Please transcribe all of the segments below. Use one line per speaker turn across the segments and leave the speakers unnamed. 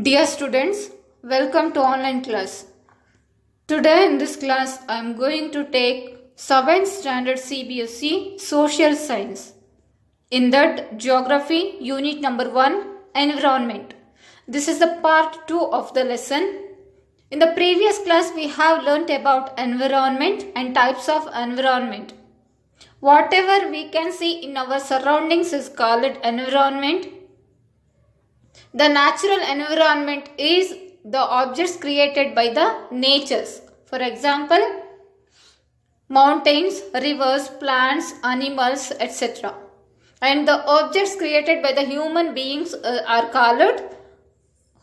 Dear students, welcome to online class. Today in this class I am going to take 7th standard CBSE Social Science. In that Geography Unit number 1 Environment. This is the part 2 of the lesson. In the previous class we have learnt about environment and types of environment. Whatever we can see in our surroundings is called environment. The natural environment is the objects created by the natures. For example, mountains, rivers, plants, animals, etc. And the objects created by the human beings are called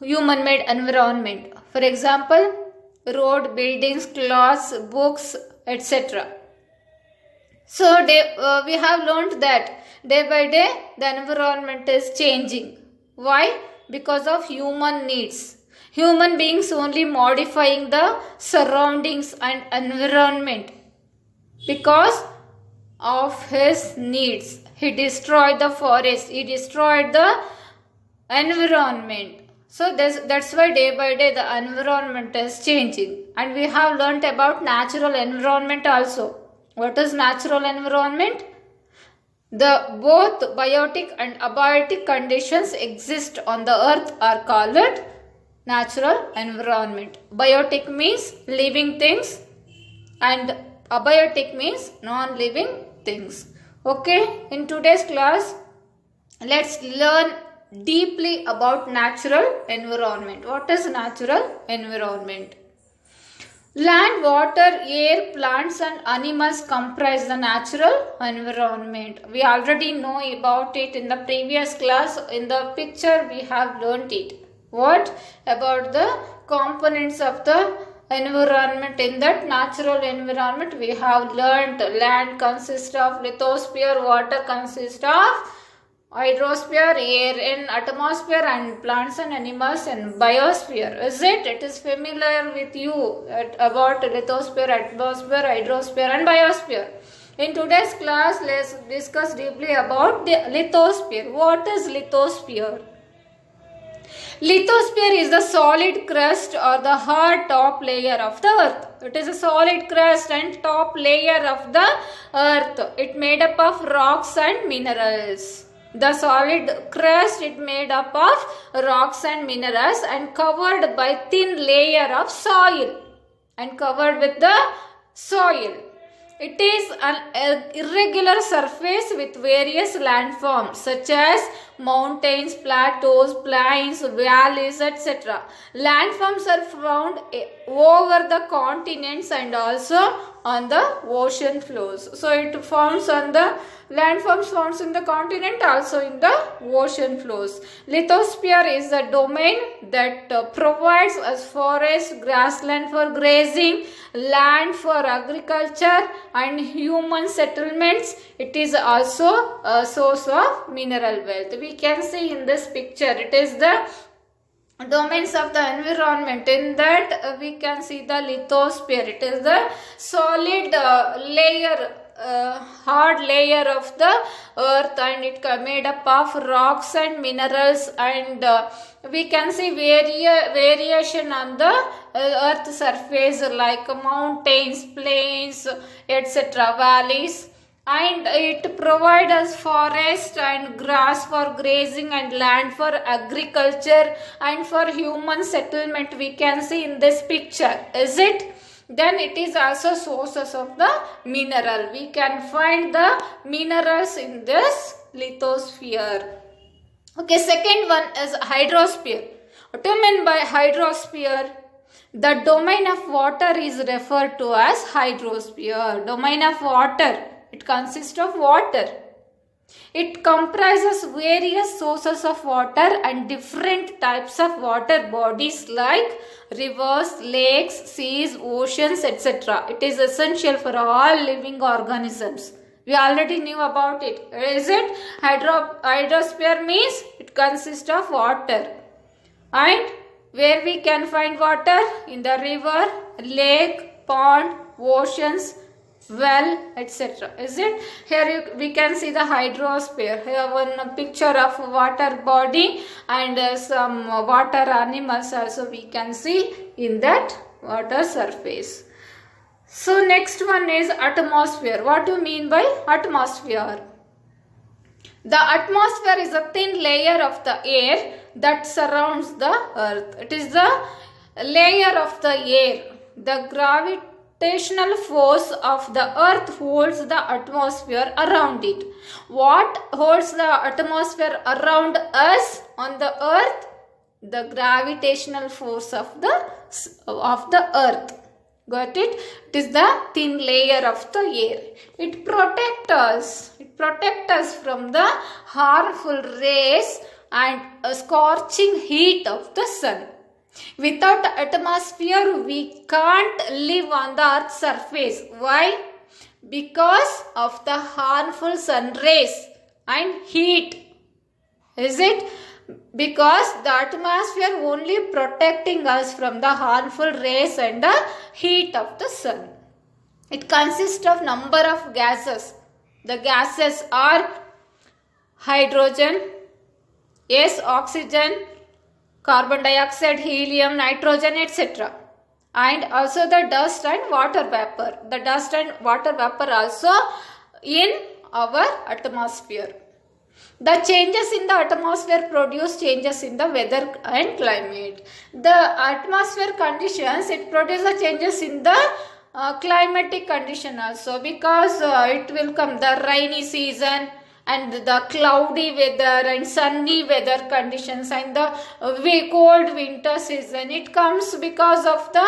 human-made environment. For example, road, buildings, clothes, books, etc. So we have learned that day by day the environment is changing. Why? Because of human needs. Human beings only modifying the surroundings and environment because of his needs. He destroyed the forest. He destroyed the environment. So that's why day by day the environment is changing. And we have learnt about natural environment also. What is natural environment? The both biotic and abiotic conditions exist on the earth are called natural environment. Biotic means living things and abiotic means non-living things. Okay, in today's class, let's learn deeply about natural environment. What is natural environment? Land, water, air, plants and animals comprise the natural environment. We already know about it in the previous class. In the picture we have learnt it. What about the components of the environment? In that natural environment we have learnt land consists of lithosphere, water consists of hydrosphere, air in atmosphere and plants and animals in biosphere. Is it? It is familiar with you about lithosphere, atmosphere, hydrosphere and biosphere. In today's class, let's discuss deeply about the lithosphere. What is lithosphere? Lithosphere is the solid crust or the hard top layer of the earth. It is a solid crust and top layer of the earth. It made up of rocks and minerals. The solid crust is made up of rocks and minerals and covered by thin layer of soil and covered with the soil. It is an irregular surface with various landforms such as mountains, plateaus, plains, valleys, etc. Landforms are found over the continents and also on the ocean floors. So it forms on the landforms found in the continent, also in the ocean floors. Lithosphere is the domain that provides us forest, grassland for grazing, land for agriculture and human settlements. It is also a source of mineral wealth. We can see in this picture, it is the domains of the environment. In that we can see the lithosphere. It is the solid layer, hard layer of the earth and it made up of rocks and minerals and we can see variation on the earth surface like mountains, plains, etc., valleys. And it provides us forest and grass for grazing and land for agriculture and for human settlement. We can see in this picture. Is it? Then it is also sources of the mineral. We can find the minerals in this lithosphere. Okay, second one is hydrosphere. What do you mean by hydrosphere? The domain of water is referred to as hydrosphere. Domain of water. It consists of water. It comprises various sources of water and different types of water bodies like rivers, lakes, seas, oceans, etc. It is essential for all living organisms. We already knew about it. Is it? Hydrosphere means it consists of water. And where we can find water? In the river, lake, pond, oceans, well, etc. Is it? Here we can see the hydrosphere. Here one picture of water body and some water animals also we can see in that water surface. So next one is atmosphere. What do you mean by atmosphere? The atmosphere is a thin layer of the air that surrounds the earth. It is the layer of the air. The gravitational force of the earth holds the atmosphere around it. What holds the atmosphere around us on the earth? The gravitational force of the earth. Got it? It is the thin layer of the air. It protects us. It protects us from the harmful rays and scorching heat of the sun. Without the atmosphere, we can't live on the earth's surface. Why? Because of the harmful sun rays and heat. Is it? Because the atmosphere only protecting us from the harmful rays and the heat of the sun. It consists of number of gases. The gases are hydrogen, yes, oxygen, carbon dioxide, helium, nitrogen, etc. And also the dust and water vapor. The dust and water vapor also in our atmosphere. The changes in the atmosphere produce changes in the weather and climate. The atmosphere conditions, it produces changes in the climatic condition also, because it will come the rainy season and the cloudy weather and sunny weather conditions and the cold winter season. It comes because of the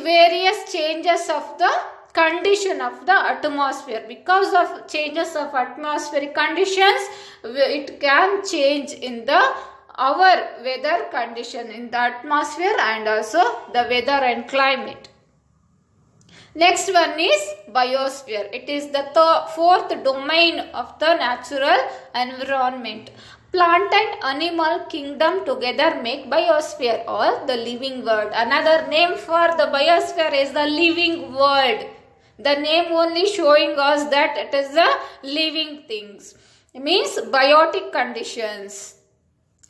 various changes of the condition of the atmosphere. Because of changes of atmospheric conditions, it can change in the our weather condition in the atmosphere and also the weather and climate. Next one is biosphere. It is the fourth domain of the natural environment. Plant and animal kingdom together make biosphere or the living world. Another name for the biosphere is the living world. The name only showing us that it is the living things. It means biotic conditions.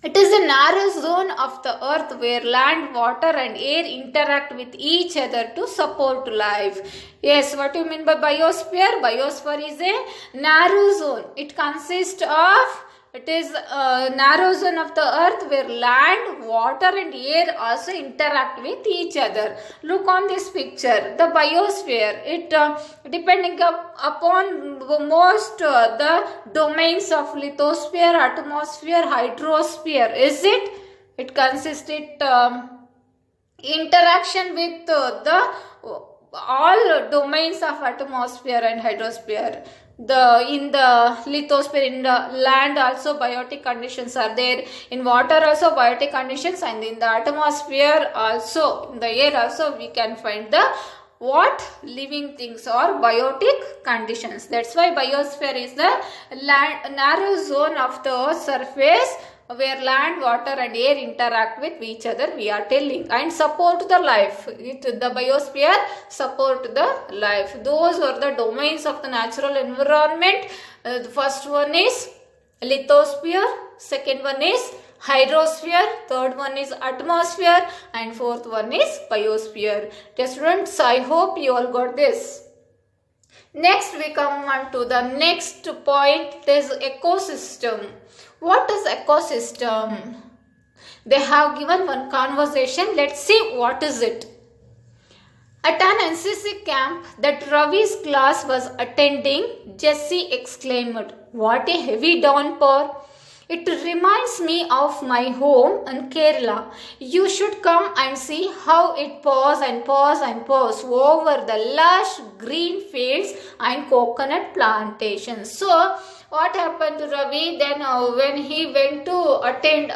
It is a narrow zone of the earth where land, water and air interact with each other to support life. Yes, what do you mean by biosphere? Biosphere is a narrow zone. It consists of, it is a narrow zone of the earth where land, water and air also interact with each other. Look on this picture. The biosphere, it depending upon most the domains of lithosphere, atmosphere, hydrosphere. Is it? It consists interaction with the all domains of atmosphere and hydrosphere. In the lithosphere, in the land also biotic conditions are there, in water also biotic conditions, and in the atmosphere also, in the air also we can find the what living things or biotic conditions. That's why biosphere is the narrow zone of the earth's surface where land, water and air interact with each other, we are telling, and support the life. The biosphere support the life. Those are the domains of the natural environment. The first one is lithosphere, second one is hydrosphere, third one is atmosphere, and fourth one is biosphere. Dear students, I hope you all got this. Next we come on to the next point, it is ecosystem. What is ecosystem? They have given one conversation. Let's see what is it. At an NCC camp that Ravi's class was attending, Jessie exclaimed, "What a heavy downpour! It reminds me of my home in Kerala. You should come and see how it pours and pours and pours over the lush green fields and coconut plantations." So, what happened to Ravi? Then when he went to attend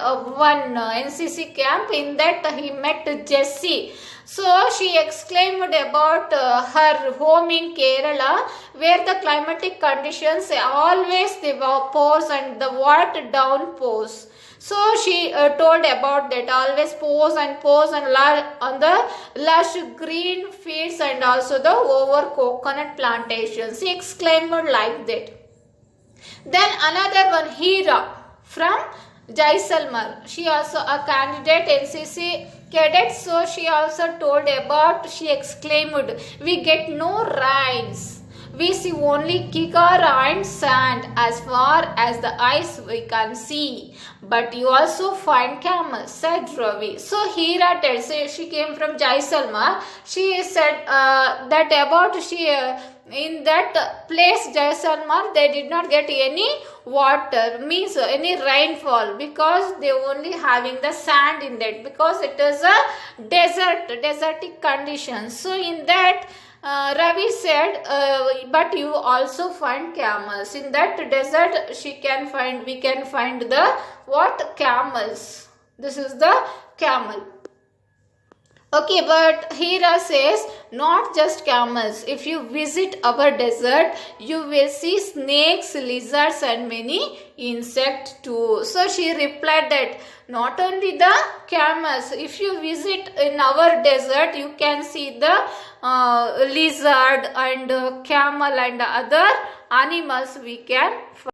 one NCC camp, in that he met Jessie. So she exclaimed about her home in Kerala, where the climatic conditions always the pours and the what downpours. So she told about that, always pose and on the lush green fields and also the over coconut plantations. She exclaimed like that. Then another one, Hira from Jaisalmer. She also a candidate NCC cadet. So she also told about, she exclaimed, we get no rains. We see only kikar and sand as far as the eyes we can see. But you also find camels, said Ravi. So Hira tells, she came from Jaisalmer. She said that about she in that place Jaisalmer, they did not get any water, means any rainfall, because they only having the sand in that, because it is a desertic condition. So in that Ravi said, but you also find camels. In that desert, we can find the what? Camels. This is the camel. Okay, but Hira says, not just camels. If you visit our desert, you will see snakes, lizards and many insects too. So she replied that not only the camels, if you visit in our desert, you can see the lizard and camel and other animals we can find.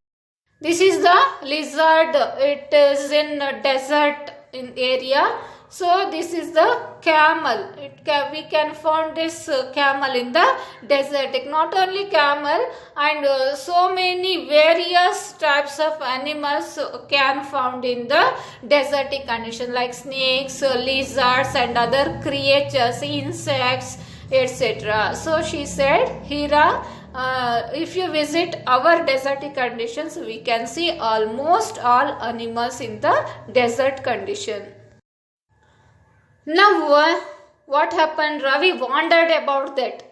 This is the lizard. It is in desert in area. So this is the camel. We can find this camel in the desert. Not only camel, and so many various types of animals can found in the desertic condition, like snakes, lizards and other creatures, insects, etc. So she said, Hira, if you visit our desertic conditions, we can see almost all animals in the desert condition. Now what happened? Ravi wondered about that.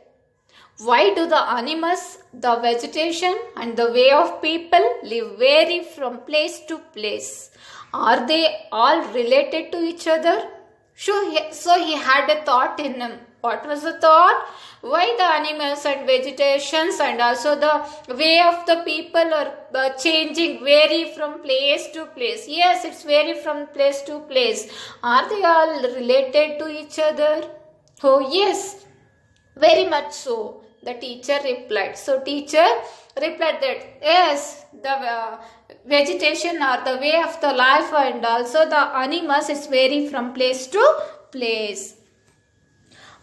Why do the animals, the vegetation and the way of people live vary from place to place? Are they all related to each other? So he had a thought in him. What was the thought? Why the animals and vegetations and also the way of the people are changing, vary from place to place? Yes, it's vary from place to place. Are they all related to each other? Oh yes, very much so, the teacher replied. So teacher replied that yes, the vegetation or the way of the life and also the animals is vary from place to place.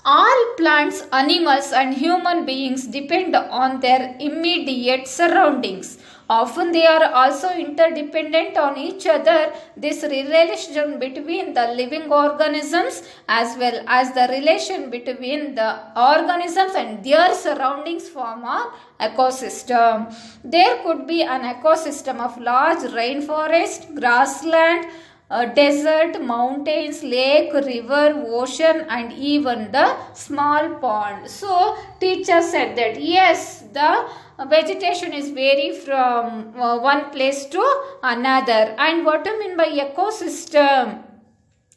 All plants, animals and human beings depend on their immediate surroundings. Often they are also interdependent on each other. This relation between the living organisms as well as the relation between the organisms and their surroundings form an ecosystem. There could be an ecosystem of large rainforest, grassland, desert, mountains, lake, river, ocean and even the small pond. So teacher said that yes, the vegetation is vary from one place to another. And what do you mean by ecosystem?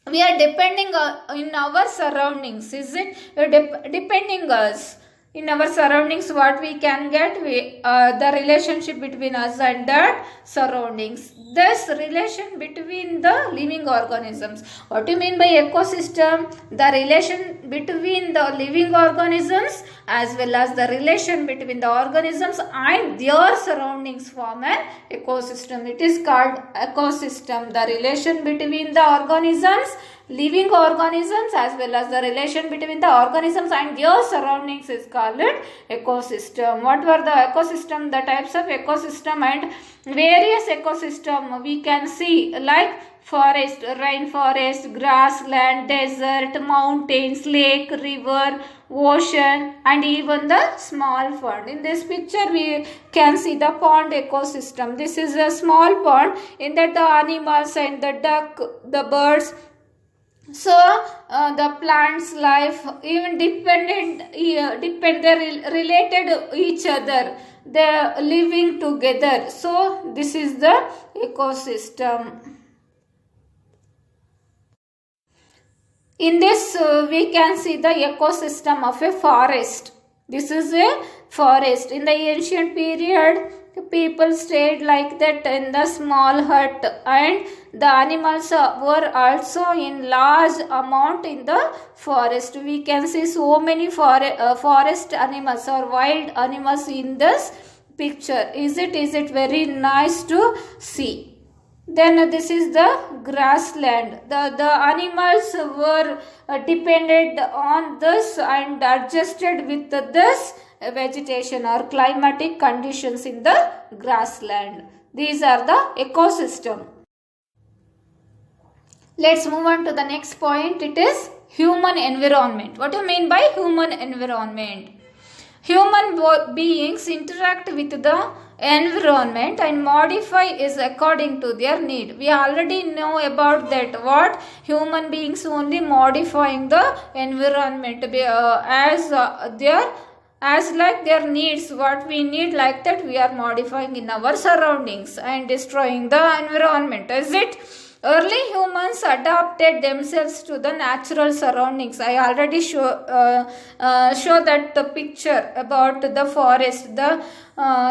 We are depending in our surroundings, is it? We are depending us. In our surroundings, what we can get, the relationship between us and that surroundings. This relation between the living organisms. What do you mean by ecosystem? The relation between the living organisms as well as the relation between the organisms and their surroundings form an ecosystem. It is called ecosystem. The relation between the organisms, living organisms as well as the relation between the organisms and their surroundings is called ecosystem. What were the ecosystem? The types of ecosystem and various ecosystem we can see, like forest, rainforest, grassland, desert, mountains, lake, river, ocean and even the small pond. In this picture we can see the pond ecosystem. This is a small pond. In that the animals and the duck, the birds, so the plants life even they're related each other, they're living together. So this is the ecosystem. In this we can see the ecosystem of a forest. This is a forest. In the ancient period, people stayed like that in the small hut, and the animals were also in large amount in the forest. We can see so many forest animals or wild animals in this picture. Is it very nice to see? Then this is the grassland. The animals were depended on this and adjusted with this vegetation or climatic conditions in the grassland. These are the ecosystem. Let's move on to the next point. It is human environment. What do you mean by human environment? Human beings interact with the environment and modify is according to their need. We already know about that. What? Human beings only modifying the environment as like their needs. What we need, like that we are modifying in our surroundings and destroying the environment. Is it? Early humans adapted themselves to the natural surroundings. I already show that the picture about the forest, the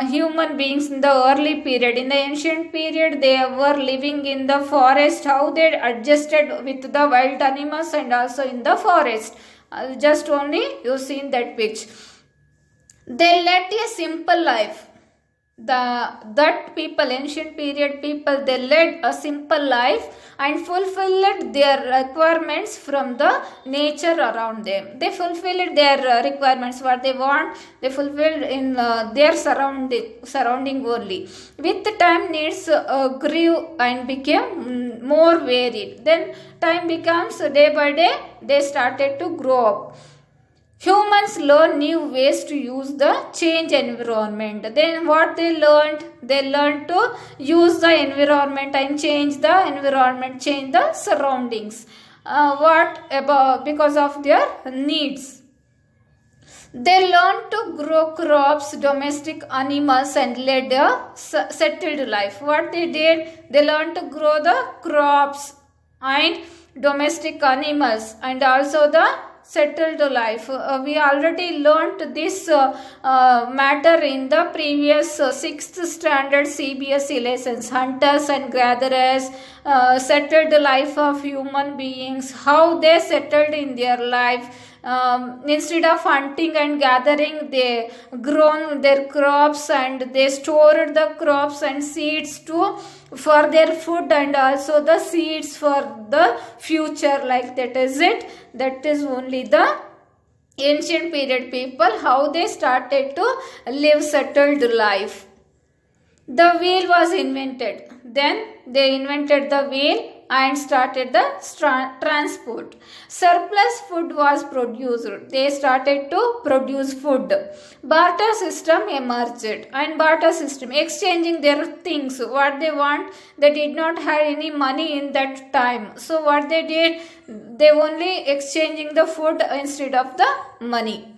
human beings in the early period. In the ancient period, they were living in the forest. How they adjusted with the wild animals and also in the forest. Just only you seen that picture. They led a simple life. Ancient period people, they led a simple life and fulfilled their requirements from the nature around them. They fulfilled their requirements, what they want, they fulfilled in their surrounding only. With the time, needs grew and became more varied. Then time becomes day by day, they started to grow up. Humans learn new ways to use the change environment. Then what they learned? They learned to use the environment and change the environment, change the surroundings. Because of their needs. They learned to grow crops, domestic animals and led a settled life. What they did? They learned to grow the crops and domestic animals and also the settled life. We already learnt this matter in the previous 6th standard CBSE lessons. Hunters and gatherers, settled life of human beings, how they settled in their life. Instead of hunting and gathering, they grown their crops and they stored the crops and seeds for their food and also the seeds for the future, like that. Is it? That is only the ancient period people, how they started to live settled life. The wheel was invented. Then they invented the wheel and started the transport. Surplus food was produced. They started to produce food. Barter system emerged. And barter system, exchanging their things, what they want. They did not have any money in that time. So what they did, they only exchanging the food instead of the money.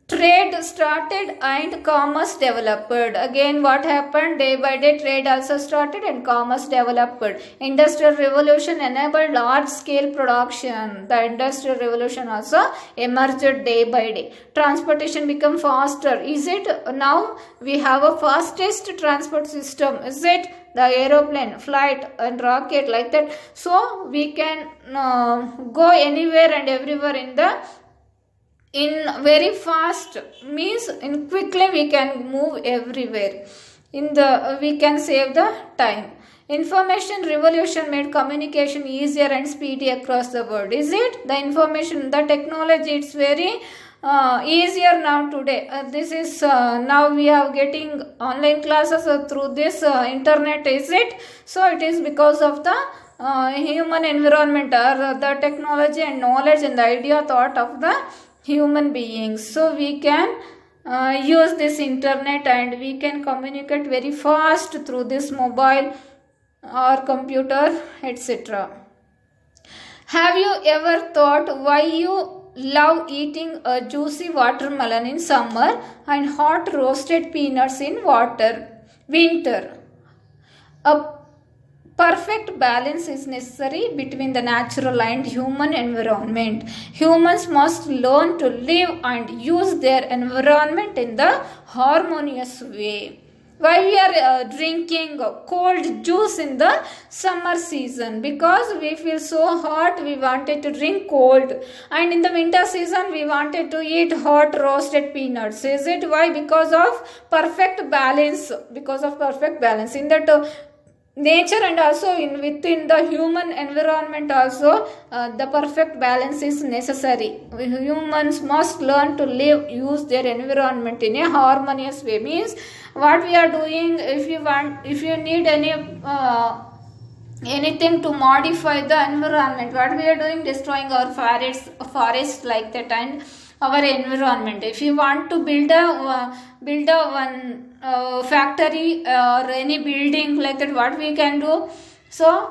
Trade started and commerce developed. Again, what happened? Day by day, trade also started and commerce developed. Industrial revolution enabled large-scale production. The industrial revolution also emerged day by day. Transportation became faster. Is it? Now we have a fastest transport system. Is it? The aeroplane, flight and rocket, like that. So we can go anywhere and everywhere in very fast, means in quickly we can move everywhere. We can save the time. Information revolution made communication easier and speedy across the world. Is it? The information, the technology, it's very easier now today. This is now we are getting online classes through this internet. Is it? So it is because of the human environment or the technology and knowledge and the idea thought of the human beings. So we can use this internet and we can communicate very fast through this mobile or computer, etc. Have you ever thought why you love eating a juicy watermelon in summer and hot roasted peanuts in winter? A perfect balance is necessary between the natural and human environment. Humans must learn to live and use their environment in the harmonious way. Why we are drinking cold juice in the summer season? Because we feel so hot, we wanted to drink cold, and in the winter season we wanted to eat hot roasted peanuts. Is it why? Because of perfect balance. Because of perfect balance in that nature, and also in within the human environment also, the perfect balance is necessary. Humans must learn to live, use their environment in a harmonious way. Means what we are doing, if you need anything to modify the environment, what we are doing, destroying our forest like that, and our environment. If you want to build a one factory or any building like that, what we can do? So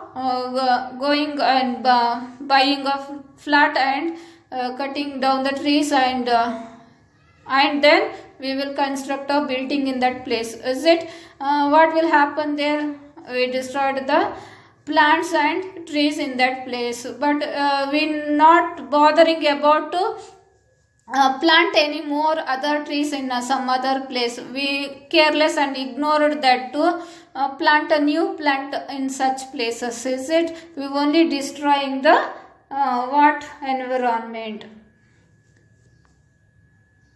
going and buying a flat and cutting down the trees, and then we will construct a building in that place. Is it what will happen there? We destroyed the plants and trees in that place, but we not bothering about to plant any more other trees in some other place. We careless and ignored that to plant a new plant in such places. Is it? We only destroying the what environment.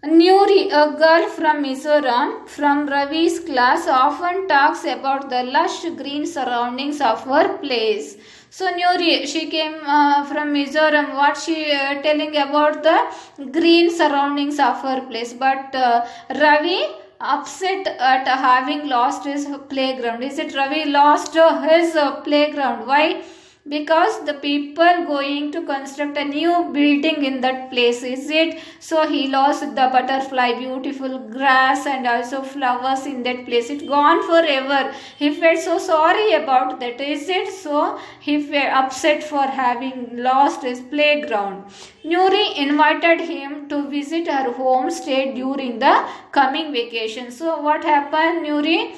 Nuri, a girl from Mizoram, from Ravi's class, often talks about the lush green surroundings of her place. So Nuri, she came from Mizoram. What she telling about the green surroundings of her place? But Ravi upset at having lost his playground. Is it Ravi lost his playground? Why? Because the people going to construct a new building in that place. Is it? So he lost the butterfly, beautiful grass, and also flowers in that place. It gone forever. He felt so sorry about that. Is it? So he felt upset for having lost his playground. Nuri invited him to visit her homestay during the coming vacation. So what happened? Nuri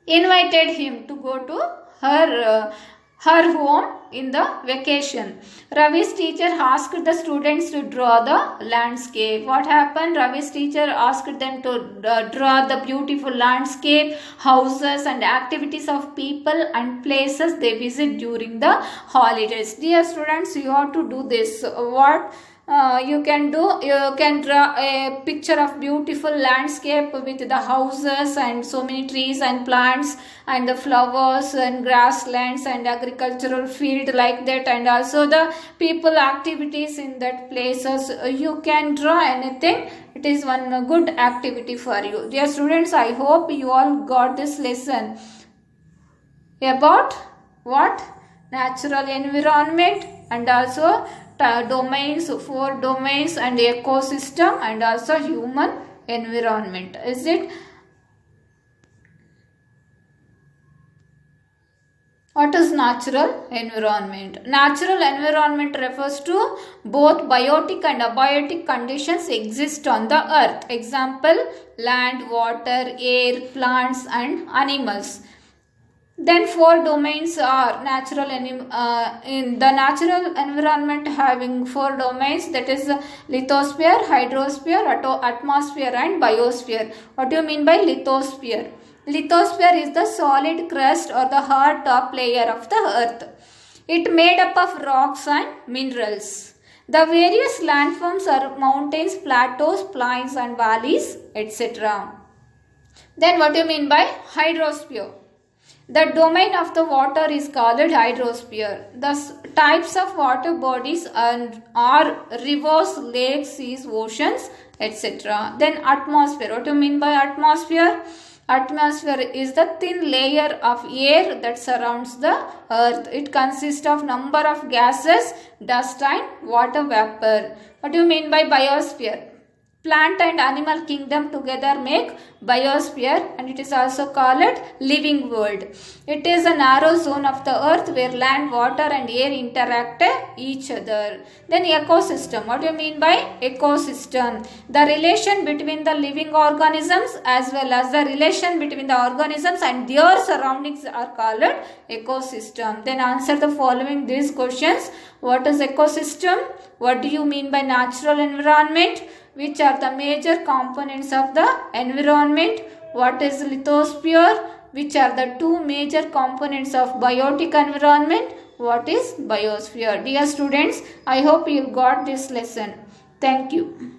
invited him to go to her home in the vacation. Ravi's teacher asked the students to draw the landscape. What happened? Ravi's teacher asked them to draw the beautiful landscape, houses, and activities of people and places they visit during the holidays. Dear students, you have to do this. What you can do, you can draw a picture of beautiful landscape with the houses and so many trees and plants and the flowers and grasslands and agricultural field like that, and also the people activities in that places. You can draw anything. It is one good activity for you. Dear students, I hope you all got this lesson about what? Natural environment, and also domains, 4 domains, and ecosystem, and also human environment. Is it? What is natural environment? Natural environment refers to both biotic and abiotic conditions exist on the earth. Example, land, water, air, plants, and animals. Then 4 domains are natural in the natural environment having 4 domains, that is lithosphere, hydrosphere, atmosphere, and biosphere. What do you mean by lithosphere? Lithosphere is the solid crust or the hard top layer of the earth. It made up of rocks and minerals. The various landforms are mountains, plateaus, plains, and valleys, etc. Then what do you mean by hydrosphere? The domain of the water is called hydrosphere. The types of water bodies are rivers, lakes, seas, oceans, etc. Then atmosphere. What do you mean by atmosphere? Atmosphere is the thin layer of air that surrounds the earth. It consists of number of gases, dust, and water vapor. What do you mean by biosphere? Plant and animal kingdom together make biosphere, and it is also called living world. It is a narrow zone of the earth where land, water, and air interact each other. Then ecosystem. What do you mean by ecosystem? The relation between the living organisms as well as the relation between the organisms and their surroundings are called ecosystem. Then answer the following these questions. What is ecosystem? What do you mean by natural environment? Which are the major components of the environment? What is lithosphere? Which are the two major components of biotic environment? What is biosphere? Dear students, I hope you got this lesson. Thank you.